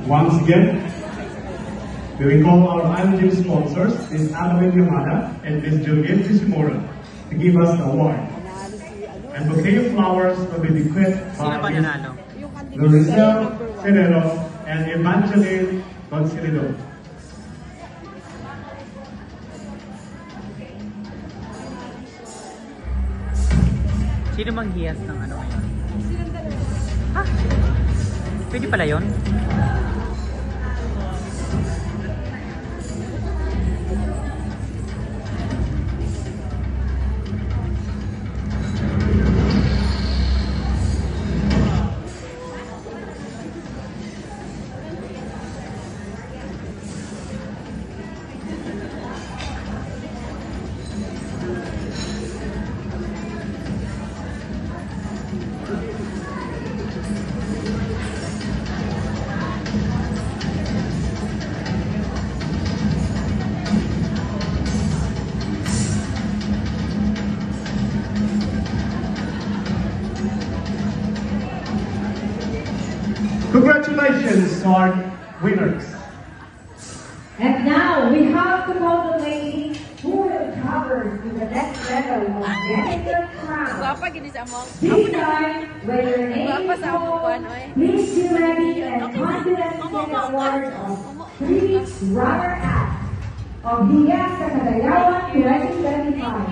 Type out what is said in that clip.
Once again, we will call our Iron Gym sponsors, Ms. Annabelle Yamada and Ms. Juliet Tishimura, to give us the award. And bouquet of flowers will be bequeathed by Ms. Loricel Ferrero and Evangeline Concilido. Sino manghiyas ng ano ngayon? Ha? Pwede pala yun? Congratulations to our winners. And now we have to call the lady who will traverse to the next level of getting your crown. This time, when your name is called, please be ready and confident to get the award of 3 runner-up of Higas sa Cagayawan 2025.